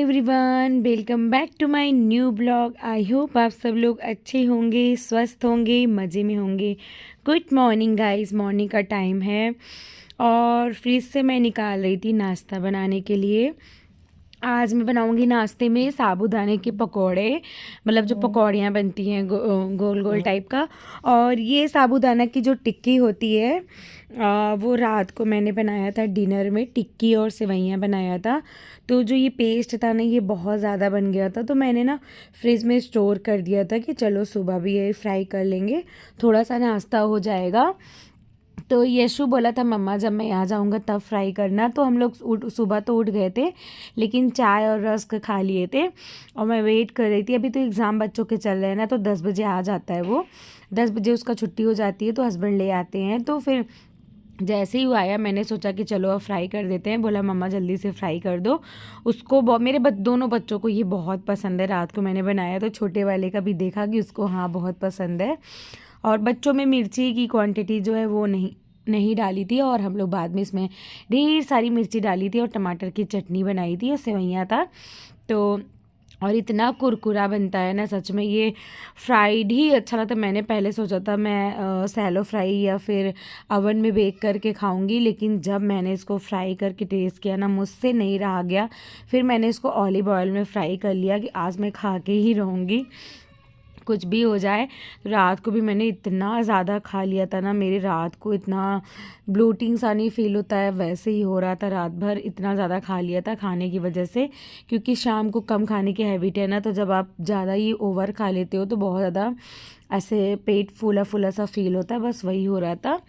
Everyone, welcome back to my new blog. I hope आप सब लोग अच्छे होंगे, स्वस्थ होंगे, मज़े में होंगे। गुड मॉर्निंग गाइस, मॉर्निंग का टाइम है और फ्रिज से मैं निकाल रही थी नाश्ता बनाने के लिए। आज मैं बनाऊंगी नाश्ते में साबूदाने के पकोड़े, मतलब जो पकौड़ियाँ बनती हैं गोल गोल टाइप का। और ये साबूदाना की जो टिक्की होती है वो रात को मैंने बनाया था डिनर में, टिक्की और सेवइयाँ बनाया था। तो जो ये पेस्ट था ना, ये बहुत ज़्यादा बन गया था, तो मैंने ना फ्रिज में स्टोर कर दिया था कि चलो सुबह भी ये फ्राई कर लेंगे, थोड़ा सा नाश्ता हो जाएगा। तो यशु बोला था मम्मा जब मैं यहाँ जाऊँगा तब फ्राई करना। तो हम लोग सुबह तो उठ गए थे, लेकिन चाय और रस्क खा लिए थे और मैं वेट कर रही थी। अभी तो एग्ज़ाम बच्चों के चल रहे हैं ना, तो 10 बजे आ जाता है वो, 10 बजे उसका छुट्टी हो जाती है, तो हस्बैंड ले आते हैं। तो फिर जैसे ही वो आया मैंने सोचा कि चलो अब फ्राई कर देते हैं। बोला मम्मा जल्दी से फ्राई कर दो। उसको मेरे दोनों बच्चों को ये बहुत पसंद है। रात को मैंने बनाया तो छोटे वाले का भी देखा कि उसको हाँ बहुत पसंद है। और बच्चों में मिर्ची की क्वांटिटी जो है वो नहीं डाली थी, और हम लोग बाद में इसमें ढेर सारी मिर्ची डाली थी और टमाटर की चटनी बनाई थी और सेवइयाँ था। तो और इतना कुरकुरा बनता है ना, सच में ये फ्राइड ही अच्छा लगता है। मैंने पहले सोचा था मैं सैलो फ्राई या फिर अवन में बेक करके खाऊंगी, लेकिन जब मैंने इसको फ्राई करके टेस्ट किया ना, मुझसे नहीं रहा गया। फिर मैंने इसको ऑलिव ऑयल में फ्राई कर लिया कि आज मैं खा के ही रहूँगी, कुछ भी हो जाए। तो रात को भी मैंने इतना ज़्यादा खा लिया था ना, मेरे रात को इतना ब्लोटिंग सा नहीं फील होता है, वैसे ही हो रहा था रात भर। इतना ज़्यादा खा लिया था खाने की वजह से, क्योंकि शाम को कम खाने की हैबिट है ना, तो जब आप ज़्यादा ही ओवर खा लेते हो तो बहुत ज़्यादा ऐसे पेट फूला फूला सा फील होता है, बस वही हो रहा था।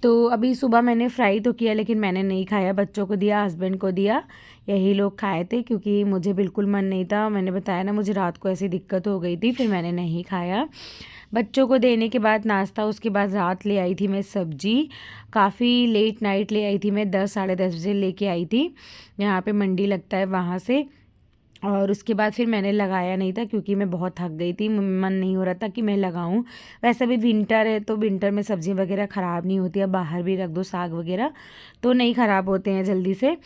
तो अभी सुबह मैंने फ्राई तो किया, लेकिन मैंने नहीं खाया, बच्चों को दिया, हस्बैंड को दिया, यही लोग खाए थे, क्योंकि मुझे बिल्कुल मन नहीं था। मैंने बताया ना मुझे रात को ऐसी दिक्कत हो गई थी, फिर मैंने नहीं खाया। बच्चों को देने के बाद नाश्ता, उसके बाद रात ले आई थी मैं सब्जी, काफ़ी लेट नाइट ले आई थी मैं, 10 साढ़े 10 बजे लेके आई थी। यहाँ पे मंडी लगता है वहाँ से। और उसके बाद फिर मैंने लगाया नहीं था, क्योंकि मैं बहुत थक गई थी, मन नहीं हो रहा था कि मैं लगाऊं। वैसे भी विंटर है, तो विंटर में सब्ज़ी वगैरह ख़राब नहीं होती है, बाहर भी रख दो साग वगैरह तो नहीं ख़राब होते हैं जल्दी से।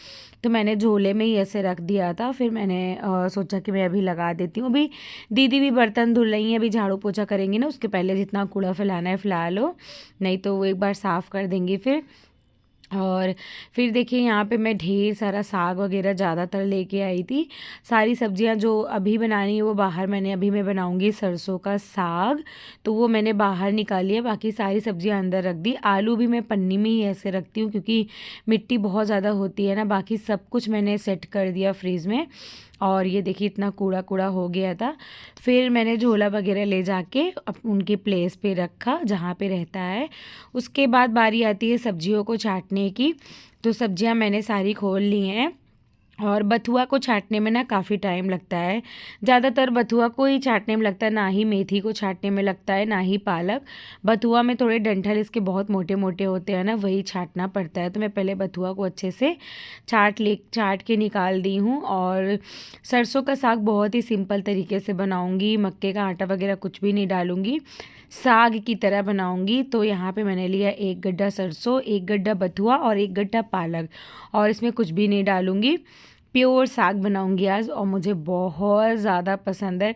तो मैंने झोले में ही ऐसे रख दिया था। फिर मैंने सोचा कि मैं अभी लगा देती हूँ। अभी दीदी भी बर्तन धुल रही हैं, अभी झाड़ू पोछा करेंगी ना, उसके पहले जितना कूड़ा फैलाना है फैला लो, नहीं तो वो एक बार साफ़ कर देंगी फिर। और फिर देखिए यहाँ पे मैं ढेर सारा साग वगैरह ज़्यादातर लेके आई थी। सारी सब्जियाँ जो अभी बनानी है वो बाहर, अभी मैं बनाऊँगी सरसों का साग, तो वो मैंने बाहर निकाली है, बाकी सारी सब्जियाँ अंदर रख दी। आलू भी मैं पन्नी में ही ऐसे रखती हूँ, क्योंकि मिट्टी बहुत ज़्यादा होती है ना। बाकी सब कुछ मैंने सेट कर दिया फ्रीज़ में। और ये देखिए इतना कूड़ा कूड़ा हो गया था। फिर मैंने झोला वगैरह ले जाके उनके प्लेस पे रखा जहाँ पे रहता है। उसके बाद बारी आती है सब्जियों को छांटने की। तो सब्जियाँ मैंने सारी खोल ली हैं, और बथुआ को छांटने में ना काफ़ी टाइम लगता है। ज़्यादातर बथुआ को ही छांटने में लगता है, ना ही मेथी को छांटने में लगता है, ना ही पालक। बथुआ में थोड़े डंठल इसके बहुत मोटे मोटे होते हैं ना, वही छांटना पड़ता है। तो मैं पहले बथुआ को अच्छे से छांट के निकाल दी हूँ। और सरसों का साग बहुत ही सिंपल तरीके से बनाऊँगी, मक्के का आटा वगैरह कुछ भी नहीं डालूँगी, साग की तरह बनाऊँगी। तो यहाँ पे मैंने लिया 1 गड्ढा सरसों, 1 गड्ढा बथुआ और 1 गड्ढा पालक, और इसमें कुछ भी नहीं डालूँगी। प्योर साग बनाऊंगी आज, और मुझे बहुत ज़्यादा पसंद है।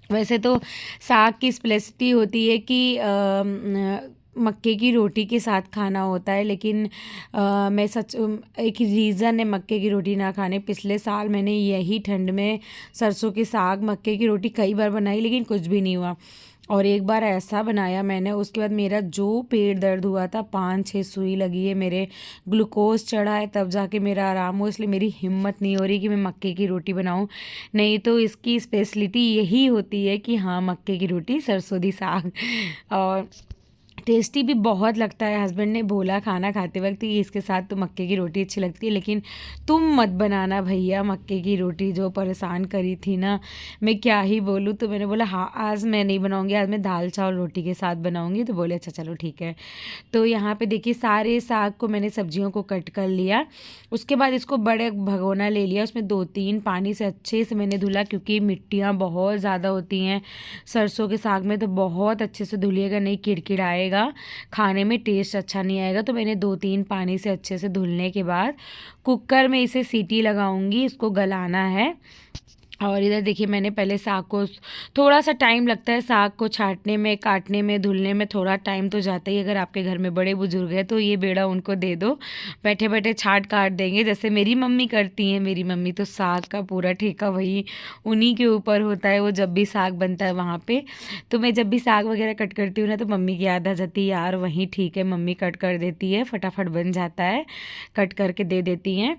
वैसे तो साग की स्पेशलिटी होती है कि मक्के की रोटी के साथ खाना होता है, लेकिन मैं सच एक रीज़न है मक्के की रोटी ना खाने। पिछले साल मैंने यही ठंड में सरसों के साग मक्के की रोटी कई बार बनाई, लेकिन कुछ भी नहीं हुआ। और एक बार ऐसा बनाया मैंने, उसके बाद मेरा जो पेट दर्द हुआ था, 5-6 सुई लगी है, मेरे ग्लूकोज चढ़ा है, तब जाके मेरा आराम हो। इसलिए मेरी हिम्मत नहीं हो रही कि मैं मक्के की रोटी बनाऊं। नहीं तो इसकी स्पेशलिटी यही होती है कि हाँ, मक्के की रोटी सरसों दी साग। और टेस्टी भी बहुत लगता है। हस्बैंड ने बोला खाना खाते वक्त कि इसके साथ तो मक्के की रोटी अच्छी लगती है, लेकिन तुम मत बनाना भैया मक्के की रोटी, जो परेशान करी थी ना, मैं क्या ही बोलूँ। तो मैंने बोला हाँ आज मैं नहीं बनाऊँगी, आज मैं दाल चावल रोटी के साथ बनाऊँगी। तो बोले अच्छा चलो ठीक है। तो यहाँ पे देखिए सारे साग को मैंने सब्जियों को कट कर लिया। उसके बाद इसको बड़े भगोना ले लिया, उसमें 2-3 पानी से अच्छे से मैंने धुला, क्योंकि मिट्टियाँ बहुत ज़्यादा होती हैं सरसों के साग में, तो बहुत अच्छे से धुलिएगा, नहीं किड़किड़ाएगा। आएगा, खाने में टेस्ट अच्छा नहीं आएगा। तो मैंने 2-3 पानी से अच्छे से धुलने के बाद कुकर में इसे सीटी लगाऊंगी, इसको गलाना है। और इधर देखिए मैंने पहले साग को, थोड़ा सा टाइम लगता है साग को छाँटने में, काटने में, धुलने में थोड़ा टाइम तो जाता ही। अगर आपके घर में बड़े बुजुर्ग हैं तो ये बेड़ा उनको दे दो, बैठे बैठे छाँट काट देंगे जैसे मेरी मम्मी करती हैं। मेरी मम्मी तो साग का पूरा ठेका वही उन्हीं के ऊपर होता है, वो जब भी साग बनता है वहाँ पे। तो मैं जब भी साग वगैरह कट करती हूँ ना तो मम्मी की याद आ जाती है, यार वहीं ठीक है, मम्मी कट कर देती है, फटाफट बन जाता है, कट करके दे देती हैं।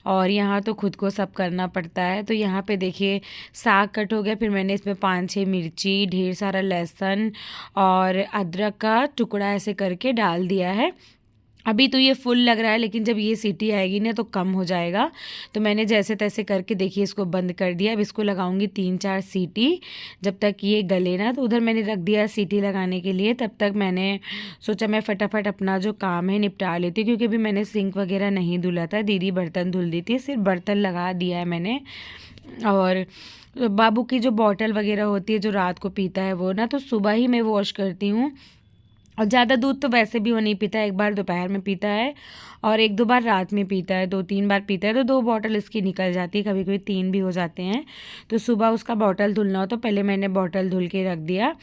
और यहाँ तो खुद को सब करना पड़ता है। तो यहाँ पे देखिए साग कट हो गया, फिर मैंने इसमें 5-6 मिर्ची, ढेर सारा लहसुन और अदरक का टुकड़ा ऐसे करके डाल दिया है। अभी तो ये फुल लग रहा है, लेकिन जब ये सीटी आएगी ना तो कम हो जाएगा। तो मैंने जैसे तैसे करके देखिए इसको बंद कर दिया। अब इसको लगाऊंगी 3-4 सीटी, जब तक ये गले ना। तो उधर मैंने रख दिया सीटी लगाने के लिए। तब तक मैंने सोचा मैं फटाफट अपना जो काम है निपटा लेती हूँ, क्योंकि अभी मैंने सिंक वगैरह नहीं धुला था, दीदी बर्तन धुल दी थी, सिर्फ बर्तन लगा दिया है मैंने। और बाबू की जो बॉटल वगैरह होती है जो रात को पीता है वो ना, तो सुबह ही मैं वॉश करती हूँ। और ज़्यादा दूध तो वैसे भी वो नहीं पीता है, 1 बार दोपहर में पीता है और 1-2 बार रात में पीता है, 2-3 बार पीता है। तो 2 बॉटल इसकी निकल जाती है, कभी कभी 3 भी हो जाते हैं। तो सुबह उसका बॉटल धुलना हो तो पहले मैंने बॉटल धुल के रख दिया।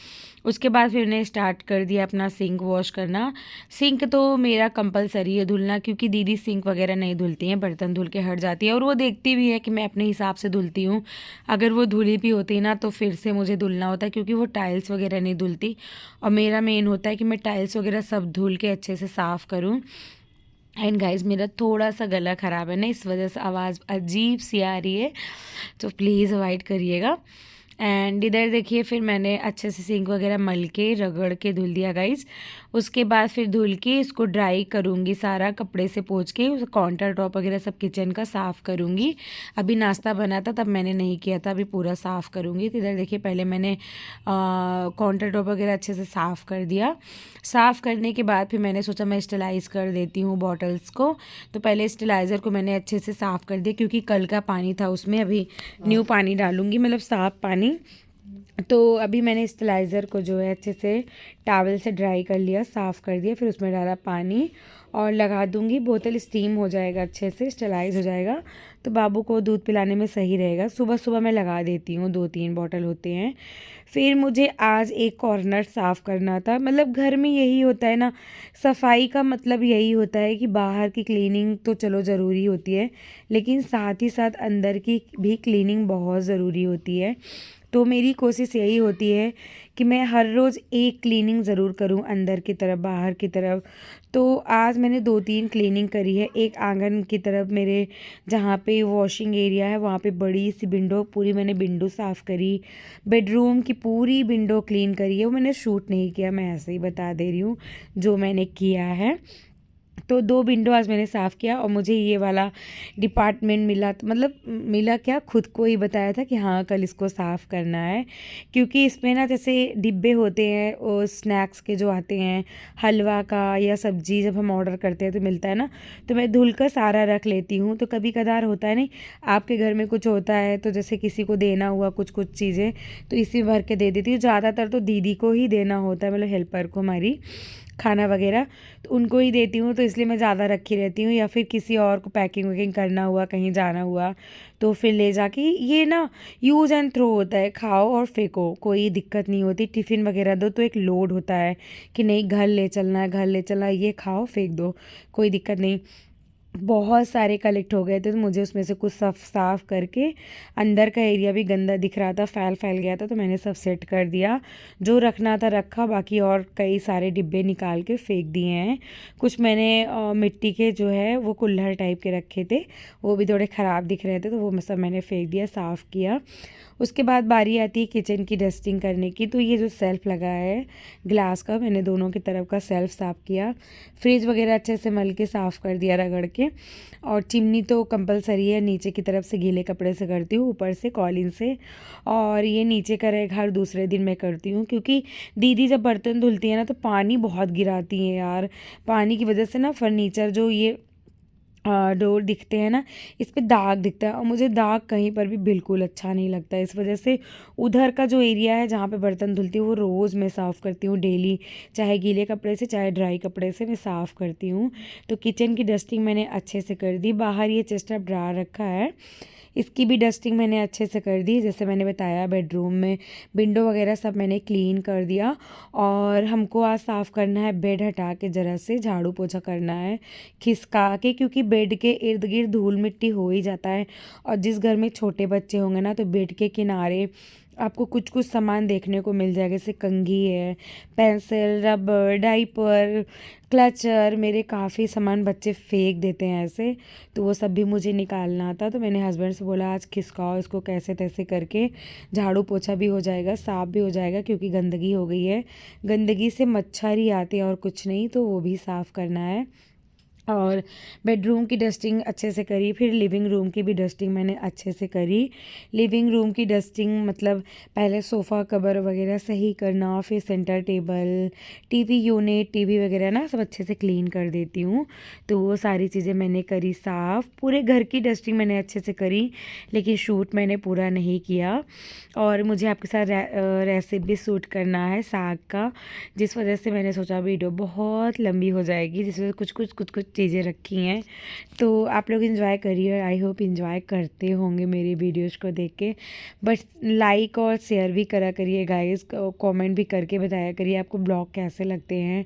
उसके बाद फिर मैंने स्टार्ट कर दिया अपना सिंक वॉश करना। सिंक तो मेरा कंपलसरी है धुलना, क्योंकि दीदी सिंक वगैरह नहीं धुलती हैं, बर्तन धुल के हट जाती है। और वो देखती भी है कि मैं अपने हिसाब से धुलती हूँ। अगर वो धुली भी होती ना तो फिर से मुझे धुलना होता है, क्योंकि वो टाइल्स वगैरह नहीं धुलती। और मेरा मेन होता है कि मैं टाइल्स वगैरह सब धुल के अच्छे से साफ़ करूँ। एंड गाइस मेरा थोड़ा सा गला ख़राब है ना, इस वजह से आवाज़ अजीब सी आ रही है, तो प्लीज़ अवॉइड करिएगा। एंड इधर देखिए फिर मैंने अच्छे से सिंक वगैरह मल के रगड़ के धुल दिया गाइस। उसके बाद फिर धुल के इसको ड्राई करूँगी, सारा कपड़े से पोंछ के उस काउंटर टॉप वगैरह सब किचन का साफ़ करूँगी। अभी नाश्ता बना था तब मैंने नहीं किया था, अभी पूरा साफ़ करूँगी। तो इधर देखिए पहले मैंने काउंटर टॉप वगैरह अच्छे से साफ़ कर दिया। साफ़ करने के बाद फिर मैंने सोचा मैं स्टेलाइज़ कर देती हूँ बॉटल्स को। तो पहले स्टेलाइज़र को मैंने अच्छे से साफ़ कर दिया, क्योंकि कल का पानी था उसमें, अभी न्यू पानी डालूँगी, मतलब साफ़ पानी। तो अभी मैंने स्टेलाइज़र को जो है अच्छे से टॉवल से ड्राई कर लिया, साफ़ कर दिया, फिर उसमें डाला पानी और लगा दूंगी। बोतल स्टीम हो जाएगा, अच्छे से स्टेलाइज हो जाएगा, तो बाबू को दूध पिलाने में सही रहेगा। सुबह सुबह मैं लगा देती हूँ, 2-3 बॉटल होते हैं। फिर मुझे आज एक कॉर्नर साफ़ करना था। मतलब घर में यही होता है ना, सफाई का मतलब यही होता है कि बाहर की क्लीनिंग तो चलो ज़रूरी होती है, लेकिन साथ ही साथ अंदर की भी क्लीनिंग बहुत ज़रूरी होती है। तो मेरी कोशिश यही होती है कि मैं हर रोज़ एक क्लीनिंग ज़रूर करूं, अंदर की तरफ बाहर की तरफ। तो आज मैंने 2-3 क्लीनिंग करी है। एक आंगन की तरफ मेरे जहाँ पे वॉशिंग एरिया है वहाँ पे बड़ी सी विंडो, पूरी मैंने विंडो साफ़ करी। बेडरूम की पूरी विंडो क्लीन करी है, वो मैंने शूट नहीं किया, मैं ऐसे ही बता दे रही हूँ जो मैंने किया है। तो 2 विंडो आज मैंने साफ़ किया और मुझे ये वाला डिपार्टमेंट मिला, मतलब मिला क्या, खुद को ही बताया था कि हाँ कल इसको साफ़ करना है। क्योंकि इसमें ना जैसे डिब्बे होते हैं और स्नैक्स के जो आते हैं, हलवा का या सब्ज़ी जब हम ऑर्डर करते हैं तो मिलता है ना, तो मैं धुल कर सारा रख लेती हूँ। तो कभी कदार होता है नहीं, आपके घर में कुछ होता है तो जैसे किसी को देना हुआ कुछ कुछ चीज़ें, तो इसी भर के दे देती हूँ। ज़्यादातर तो दीदी को ही देना होता है, मतलब हेल्पर को हमारी, खाना वगैरह तो उनको ही देती हूँ, तो इसलिए मैं ज़्यादा रखी रहती हूँ। या फिर किसी और को पैकिंग वैकिंग करना हुआ, कहीं जाना हुआ, तो फिर ले जाके, ये ना यूज़ एंड थ्रो होता है, खाओ और फेंको, कोई दिक्कत नहीं होती। टिफ़िन वगैरह दो तो एक लोड होता है कि नहीं घर ले चलना है, घर ले चलना है, ये खाओ फेंक दो, कोई दिक्कत नहीं। बहुत सारे कलेक्ट हो गए थे, तो मुझे उसमें से कुछ सब साफ़ करके, अंदर का एरिया भी गंदा दिख रहा था, फैल गया था, तो मैंने सब सेट कर दिया। जो रखना था रखा, बाकी और कई सारे डिब्बे निकाल के फेंक दिए हैं। कुछ मैंने मिट्टी के जो है वो कुल्हड़ टाइप के रखे थे, वो भी थोड़े ख़राब दिख रहे थे, तो वो सब मैंने फेंक दिया, साफ़ किया। उसके बाद बारी आती है किचन की डस्टिंग करने की। तो ये जो सेल्फ़ लगा है ग्लास का, मैंने दोनों की तरफ का सेल्फ़ साफ़ किया। फ्रिज वगैरह अच्छे से मल के साफ़ कर दिया रगड़ के। और चिमनी तो कंपलसरी है, नीचे की तरफ से गीले कपड़े से करती हूँ, ऊपर से कॉलिन से। और ये नीचे का रैक हर दूसरे दिन मैं करती हूँ, क्योंकि दीदी जब बर्तन धुलती है ना तो पानी बहुत गिराती हैं यार। पानी की वजह से ना फर्नीचर जो ये डोर दिखते हैं ना, इस पे दाग दिखता है और मुझे दाग कहीं पर भी बिल्कुल अच्छा नहीं लगता है। इस वजह से उधर का जो एरिया है जहाँ पे बर्तन धुलती हूँ वो रोज़ मैं साफ़ करती हूँ डेली, चाहे गीले कपड़े से चाहे ड्राई कपड़े से मैं साफ़ करती हूँ। तो किचन की डस्टिंग मैंने अच्छे से कर दी। बाहर ये चेस्ट ऑफ ड्रॉअर रखा है, इसकी भी डस्टिंग मैंने अच्छे से कर दी। जैसे मैंने बताया बेडरूम में विंडो वगैरह सब मैंने क्लीन कर दिया। और हमको आज साफ़ करना है बेड, हटा के ज़रा से झाड़ू पोछा करना है खिसका के, क्योंकि बेड के इर्द गिर्द धूल मिट्टी हो ही जाता है। और जिस घर में छोटे बच्चे होंगे ना, तो बेड के किनारे आपको कुछ कुछ सामान देखने को मिल जाएगा, जैसे कंघी है, पेंसिल, रबर, डाइपर, क्लचर। मेरे काफ़ी सामान बच्चे फेंक देते हैं ऐसे, तो वो सब भी मुझे निकालना था। तो मैंने हस्बैंड से बोला आज खिसकाओ इसको कैसे तैसे करके, झाड़ू पोछा भी हो जाएगा, साफ़ भी हो जाएगा, क्योंकि गंदगी हो गई है। गंदगी से मच्छर ही आते हैं और कुछ नहीं, तो वो भी साफ़ करना है। और बेडरूम की डस्टिंग अच्छे से करी, फिर लिविंग रूम की भी डस्टिंग मैंने अच्छे से करी। लिविंग रूम की डस्टिंग मतलब पहले सोफ़ा कवर वगैरह सही करना, फिर centre table, TV unit, TV वगैरह ना सब अच्छे से क्लीन कर देती हूँ। तो वो सारी चीज़ें मैंने करी साफ़। पूरे घर की डस्टिंग मैंने अच्छे से करी, लेकिन शूट मैंने पूरा नहीं किया। और मुझे आपके साथ रेसिपी शूट करना है साग का, जिस वजह से मैंने सोचा वीडियो बहुत लंबी हो जाएगी, जिस वजह से कुछ चीज़ें रखी हैं। तो आप लोग एंजॉय करिए, आई होप एंजॉय करते होंगे मेरी वीडियोज़ को देख के। बस लाइक और शेयर भी करा करिए गाइस, कमेंट भी करके बताया करिए आपको ब्लॉग कैसे लगते हैं।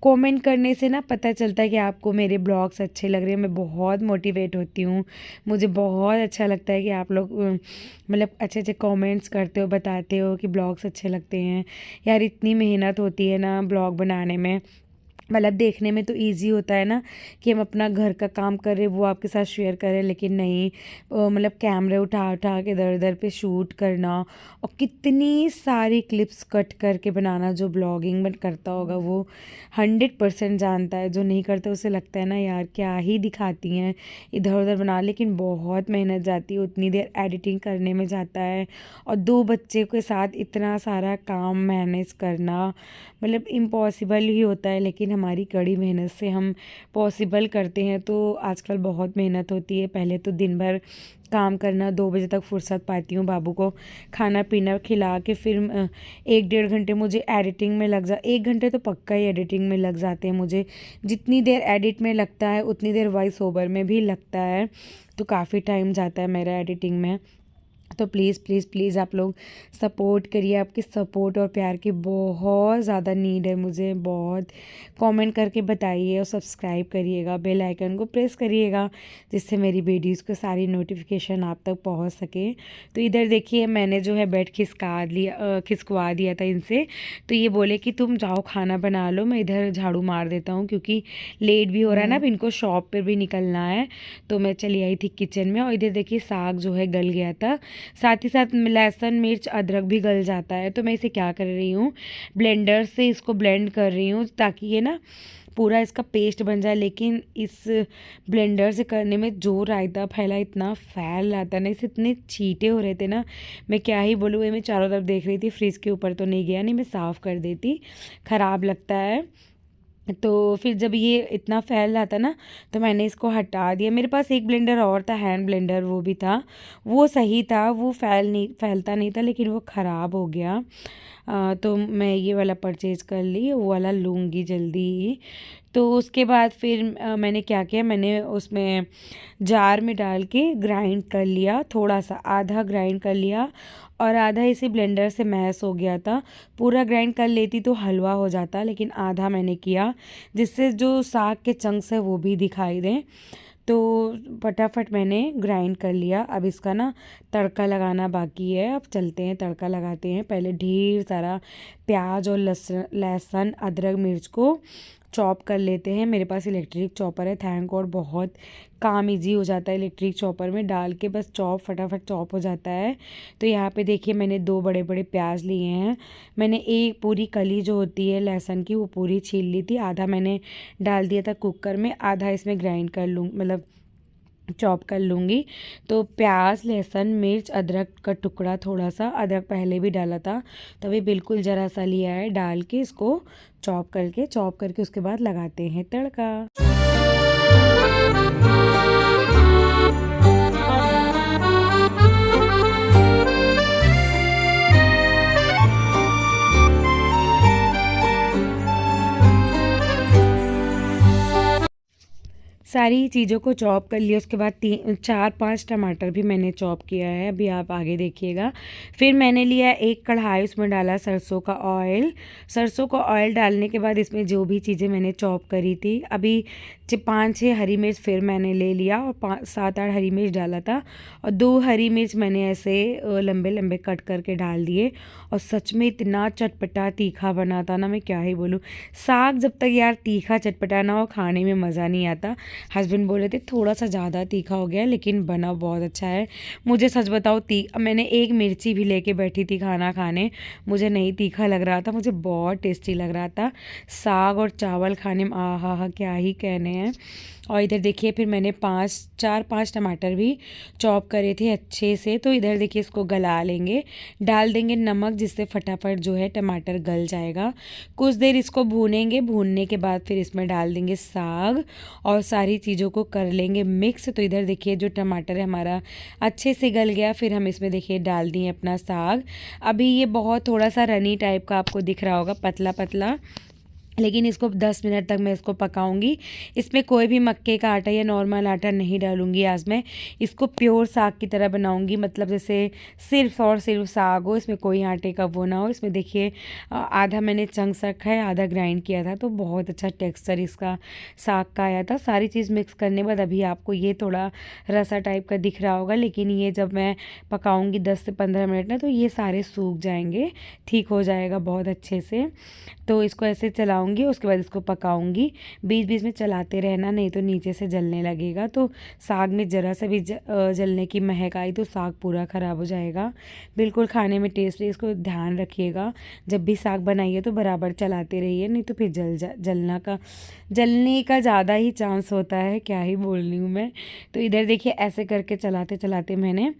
कमेंट करने से ना पता चलता है कि आपको मेरे ब्लॉग्स अच्छे लग रहे हैं। मैं बहुत मोटिवेट होती हूँ, मुझे बहुत अच्छा लगता है कि आप लोग मतलब अच्छे अच्छे कमेंट्स करते हो, बताते हो कि ब्लॉग्स अच्छे लगते हैं। यार इतनी मेहनत होती है ना ब्लॉग बनाने में, मतलब देखने में तो इजी होता है ना कि हम अपना घर का काम कर रहे वो आपके साथ शेयर करें, लेकिन नहीं, मतलब कैमरे उठा उठा के इधर उधर पे शूट करना और कितनी सारी क्लिप्स कट करके बनाना। जो ब्लॉगिंग में करता होगा वो 100% जानता है, जो नहीं करता उसे लगता है ना यार क्या ही दिखाती हैं, इधर उधर बना। लेकिन बहुत मेहनत जाती है, उतनी देर एडिटिंग करने में जाता है। और 2 बच्चे के साथ इतना सारा काम मैनेज करना मतलब इम्पॉसिबल ही होता है, लेकिन हमारी कड़ी मेहनत से हम पॉसिबल करते हैं। तो आजकल बहुत मेहनत होती है। पहले तो दिन भर काम करना, 2 बजे तक फुर्सत पाती हूँ, बाबू को खाना पीना खिला के फिर 1-1.5 घंटे मुझे एडिटिंग में लग 1 घंटे तो पक्का ही एडिटिंग में लग जाते हैं मुझे। जितनी देर एडिट में लगता है उतनी देर वॉइस ओवर में भी लगता है, तो काफ़ी टाइम जाता है मेरा एडिटिंग में। तो प्लीज़ प्लीज़ प्लीज़ आप लोग सपोर्ट करिए, आपके सपोर्ट और प्यार की बहुत ज़्यादा नीड है मुझे। बहुत कमेंट करके बताइए और सब्सक्राइब करिएगा, बेल आइकन को प्रेस करिएगा, जिससे मेरी वीडियोज़ को सारी नोटिफिकेशन आप तक पहुंच सके। तो इधर देखिए मैंने जो है बेड खिसकवा दिया था इनसे। तो ये बोले कि तुम जाओ खाना बना लो, मैं इधर झाड़ू मार देता हूँ, क्योंकि लेट भी हो रहा है ना, अब इनको शॉप पर भी निकलना है। तो मैं चली आई थी किचन में और इधर देखिए साग जो है गल गया था, साथ ही साथ लहसुन मिर्च अदरक भी गल जाता है। तो मैं इसे क्या कर रही हूँ, ब्लेंडर से इसको ब्लेंड कर रही हूँ, ताकि ये ना पूरा इसका पेस्ट बन जाए। लेकिन इस ब्लेंडर से करने में जो रायता फैला, इतना फैल रहा था ना, इसे इतने छींटे हो रहे थे ना, मैं क्या ही बोलूँ। मैं चारों तरफ देख रही थी, फ्रिज के ऊपर तो नहीं गया, नहीं मैं साफ़ कर देती, ख़राब लगता है। तो फिर जब ये इतना फैल रहा था ना, तो मैंने इसको हटा दिया। मेरे पास एक ब्लेंडर और था, हैंड ब्लेंडर, वो भी था, वो सही था, वो फैलता नहीं था, लेकिन वो ख़राब हो गया। तो मैं ये वाला परचेज़ कर ली, वो वाला लूँगी जल्दी ही। तो उसके बाद फिर मैंने क्या किया, मैंने उसमें जार में डाल के ग्राइंड कर लिया, थोड़ा सा आधा ग्राइंड कर लिया और आधा इसी ब्लेंडर से मैश हो गया था। पूरा ग्राइंड कर लेती तो हलवा हो जाता, लेकिन आधा मैंने किया, जिससे जो साग के चंक्स है वो भी दिखाई दें। तो फटाफट मैंने ग्राइंड कर लिया। अब इसका ना तड़का लगाना बाकी है, अब चलते हैं तड़का लगाते हैं। पहले ढेर सारा प्याज और लहसुन अदरक मिर्च को चॉप कर लेते हैं। मेरे पास इलेक्ट्रिक चॉपर है, थैंक गॉड, बहुत काम इजी हो जाता है इलेक्ट्रिक चॉपर में, डाल के बस फटाफट चॉप हो जाता है। तो यहाँ पे देखिए मैंने 2 बड़े बड़े प्याज लिए हैं। मैंने एक पूरी कली जो होती है लहसुन की वो पूरी छील ली थी, आधा मैंने डाल दिया था कुकर में, आधा इसमें ग्राइंड कर लूँ, मतलब चॉप कर लूँगी। तो प्याज लहसुन मिर्च अदरक का टुकड़ा, थोड़ा सा अदरक पहले भी डाला था, तो अभी बिल्कुल ज़रा सा लिया है, डाल के इसको चॉप करके उसके बाद लगाते हैं तड़का। सारी चीज़ों को चॉप कर लिया। उसके बाद 4-5 टमाटर भी मैंने चॉप किया है, अभी आप आगे देखिएगा। फिर मैंने लिया एक कढ़ाई, उसमें डाला सरसों का ऑयल। सरसों का ऑयल डालने के बाद इसमें जो भी चीज़ें मैंने चॉप करी थी, अभी 5-6 हरी मिर्च फिर मैंने ले लिया और 7-8 हरी मिर्च डाला था, और 2 हरी मिर्च मैंने ऐसे लंबे लंबे कट करके डाल दिए। और सच में इतना चटपटा तीखा बना था ना, मैं क्या ही बोलूँ। साग जब तक यार तीखा चटपटा ना हो, खाने में मज़ा नहीं आता। हस्बैंड बोले थे थोड़ा सा ज़्यादा तीखा हो गया, लेकिन बना बहुत अच्छा है। मुझे सच बताओ, मैंने एक मिर्ची भी लेके बैठी थी खाना खाने, मुझे नहीं तीखा लग रहा था, मुझे बहुत टेस्टी लग रहा था। साग और चावल खाने में आहा हा, क्या ही कहने हैं। और इधर देखिए फिर मैंने 4-5 टमाटर भी चॉप करे थे अच्छे से। तो इधर देखिए इसको गला लेंगे, डाल देंगे नमक, जिससे फटाफट जो है टमाटर गल जाएगा। कुछ देर इसको भूनेंगे, भूनने के बाद फिर इसमें डाल देंगे साग और सारी चीज़ों को कर लेंगे मिक्स। तो इधर देखिए जो टमाटर है हमारा अच्छे से गल गया। फिर हम इसमें देखिए डाल दिए अपना साग। अभी ये बहुत थोड़ा सा रनी टाइप का आपको दिख रहा होगा, पतला पतला, लेकिन इसको 10 मिनट तक मैं इसको पकाऊंगी। इसमें कोई भी मक्के का आटा या नॉर्मल आटा नहीं डालूंगी। आज मैं इसको प्योर साग की तरह बनाऊंगी, मतलब जैसे सिर्फ और सिर्फ साग हो, इसमें कोई आटे का वो ना हो। इसमें देखिए आधा मैंने चंक्स रखा है, आधा ग्राइंड किया था, तो बहुत अच्छा टेक्सचर इसका साग का आया था। सारी चीज़ मिक्स करने के बाद अभी आपको ये थोड़ा रसा टाइप का दिख रहा होगा, लेकिन ये जब मैं पकाऊँगी 10 से 15 मिनट ना, तो ये सारे सूख जाएंगे, ठीक हो जाएगा बहुत अच्छे से। तो इसको ऐसे चलाऊंगी, उसके बाद इसको पकाऊंगी। बीच बीच में चलाते रहना, नहीं तो नीचे से जलने लगेगा। तो साग में ज़रा सा भी जलने की महक आई तो साग पूरा ख़राब हो जाएगा। बिल्कुल खाने में टेस्ट, इसको ध्यान रखिएगा। जब भी साग बनाइए तो बराबर चलाते रहिए, नहीं तो फिर जलने का ज़्यादा ही चांस होता है। क्या ही बोल रही हूँ मैं। तो इधर देखिए ऐसे करके चलाते चलाते मैंने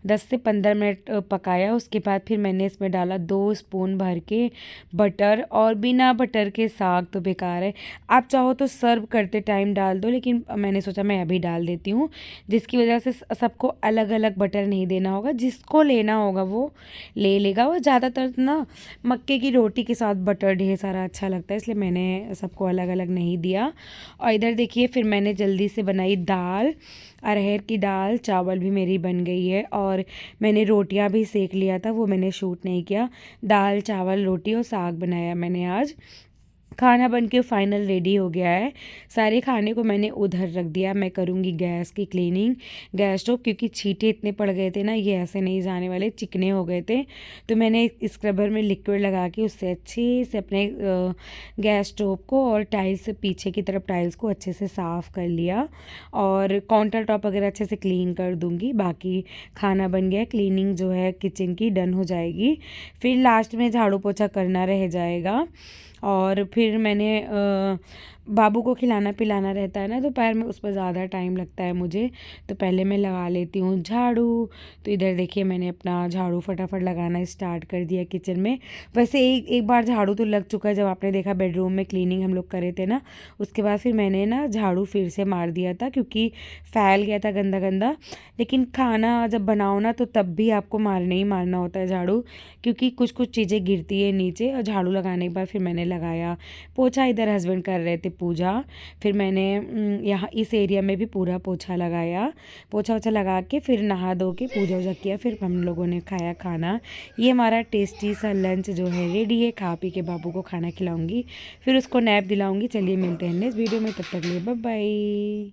10 से 15 मिनट पकाया। उसके बाद फिर मैंने इसमें डाला 2 स्पून भर के बटर, और बिना बटर के साग तो बेकार है। आप चाहो तो सर्व करते टाइम डाल दो, लेकिन मैंने सोचा मैं अभी डाल देती हूँ, जिसकी वजह से सबको अलग अलग बटर नहीं देना होगा, जिसको लेना होगा वो ले लेगा। वो ज़्यादातर ना मक्के की रोटी के साथ बटर ढेर सारा अच्छा लगता है, इसलिए मैंने सबको अलग अलग नहीं दिया। और इधर देखिए फिर मैंने जल्दी से बनाई दाल, अरहर की दाल। चावल भी मेरी बन गई है, और मैंने रोटियां भी सेक लिया था, वो मैंने शूट नहीं किया। दाल चावल रोटी और साग बनाया मैंने आज। खाना बनके फाइनल रेडी हो गया है। सारे खाने को मैंने उधर रख दिया। मैं करूँगी गैस की क्लीनिंग, गैस स्टोव, क्योंकि छींटे इतने पड़ गए थे ना, ये ऐसे नहीं जाने वाले, चिकने हो गए थे। तो मैंने स्क्रबर में लिक्विड लगा के उससे अच्छे से अपने गैस स्टोव को और टाइल्स, पीछे की तरफ टाइल्स को अच्छे से साफ़ कर लिया, और काउंटर टॉप वगैरह अच्छे से क्लीन कर दूँगी। बाकी खाना बन गया, क्लीनिंग जो है किचन की डन हो जाएगी। फिर लास्ट में झाड़ू पोछा करना रह जाएगा। और फिर मैंने बाबू को खिलाना पिलाना रहता है ना दोपहर में, उस पर ज़्यादा टाइम लगता है मुझे, तो पहले मैं लगा लेती हूँ झाड़ू। तो इधर देखिए मैंने अपना झाड़ू फटाफट लगाना स्टार्ट कर दिया किचन में। वैसे एक बार झाड़ू तो लग चुका है, जब आपने देखा बेडरूम में क्लीनिंग हम लोग करे थे ना, उसके बाद फिर मैंने ना झाड़ू फिर से मार दिया था, क्योंकि फैल गया था गंदा गंदा। लेकिन खाना जब बनाओ ना, तो तब भी आपको मारना ही मारना होता है झाड़ू, क्योंकि कुछ कुछ चीज़ें गिरती है नीचे। और झाड़ू लगाने के बाद फिर मैंने लगाया पोछा। इधर हस्बैंड कर रहे थे पूजा, फिर मैंने यहाँ इस एरिया में भी पूरा पोछा लगाया। पोछा वोछा लगा के फिर नहा धो के पूजा वूजा किया, फिर हम लोगों ने खाया खाना। ये हमारा टेस्टी सा लंच जो है रेडी है। खा पी के बाबू को खाना खिलाऊंगी, फिर उसको नैप दिलाऊंगी। चलिए मिलते हैं नेक्स्ट वीडियो में, तब तक लिए बाय बाय।